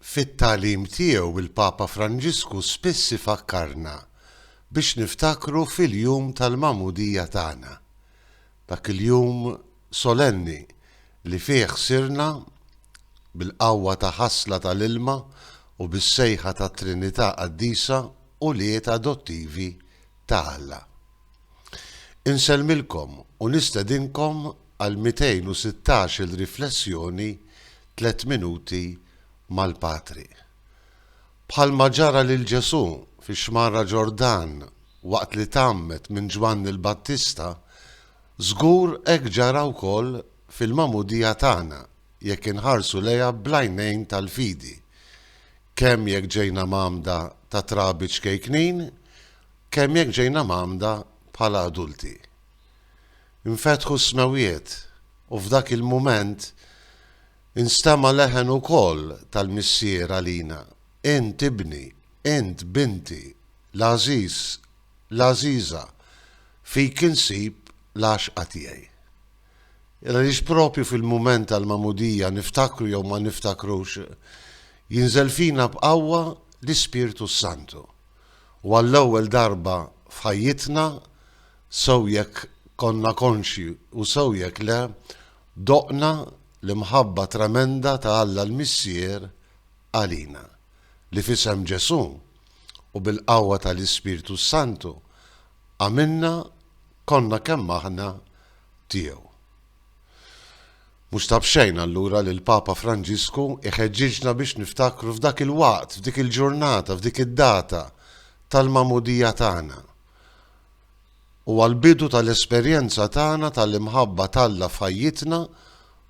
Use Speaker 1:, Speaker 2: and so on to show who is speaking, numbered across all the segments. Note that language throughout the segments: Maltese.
Speaker 1: Fit-tagħlim tiegħu il-Papa Franġisku spiss ifakkarna biex niftakru fil-jum tal-Magħmudija tagħna. Dak il-jum solenni li fih sirna bil-qawwa ta' ħasla tal-ilma u bis-sejħa tat-Trinità Qaddisa u liet adottivi ta' Alla. Insellmilkom u nistedinkom għal 216 il-riflessjoni 3 minuti mal-Patri. Bħalma ġara lil Ġesu fix-xmara Ġordan waqt li tammet minn Ġwann il-Battista, żgur hekk ġara wkoll fil-Magħmudija tagħna jekk inħarsu lejha bl-għajnejn tal-fidi. Kemm jekk ġejna magħmda ta' trabiċ kejknin, kemm jekk ġejna magħmda bħala adulti. Infetħu s-smewiet u f'dak il-mument instama leħen ukoll tal-missier għalina. Int ibni, int binti, l-Aziz, l-Aziza, fik insib l-għaxqa tiegħi. Għaliex propju fil-mument tal-Magħmudija niftakru jew ma niftakrux, jinżel fina b'qawwa l-Ispirtu Santu. U għall-ewwel darba f'ħajjitna, sew jekk konna konxi u sew jekk le, doqna l-imħabba tremenda ta' Alla l-Missier għalina li fisem Ġesu u bil-qawwa tal-Ispirtu Santu għamilna konna kemm aħna tiegħu. Mhux ta' bxejn allura li l-Papa Franġisku iħeġġiġna biex niftakru f'dak il-waqt, f'dik il-ġurnata, f'dik id-data tal-Magħmudija tagħna. U għal-bidu tal-esperjenza tagħna tal-imħabba tal-Alla f'ħajjitna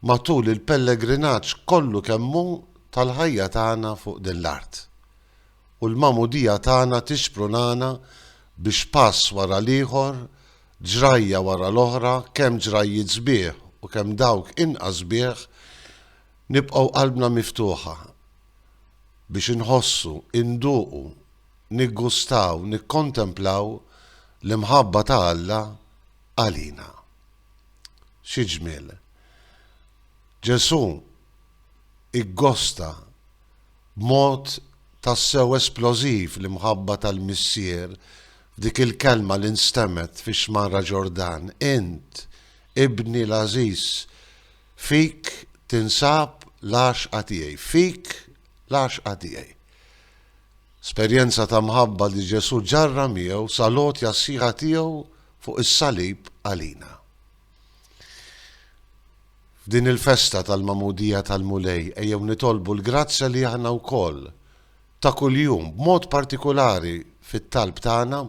Speaker 1: matul il-pellegrinaġġ kollu kemmu tal-ħajja tagħna fuq din l-art. U l-Magħmudija tagħna tixprunana biex pass wara l-ieħor, ġrajja wara l-oħra, kemm ġrajjiet sbieħ u kemm dawk inqas sbieħ, nibqgħu qalbna miftuħa biex inħossu, induqu, niggustaw, nikkontemplaw l-imħabba ta' Alla għalina. Xi ġmiel. Ġesu iggosta b'mod tassew esplożiv l-imħabba tal-Missier f'dik il-kelma li nstemet fix-xmara Ġordan. Int, ibni l-Aziz, fik tinsab l-għaxqa tiegħi, fik l-għaxqa tiegħi. Esperjenza ta' mħabba li Ġesu ġarra miegħu salot jassiħa tiegħu fuq is-salib għalina. F'din il-festa tal-Magħmudija tal-Mulej ejjew nitolbu l-grazzja li aħna wkoll ta' kuljum b'mod partikolari fit-talb tagħna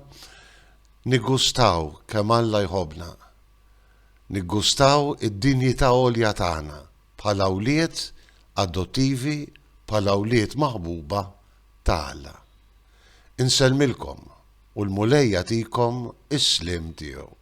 Speaker 1: niggustaw kemm Alla jħobbna. Niggustaw id-dinjità għolja tagħna bħala awliet adottivi, bħala awliet maħbuba ta' Alla. Insellmilkom u l-Mulej jagħtikom is-slim tiegħu.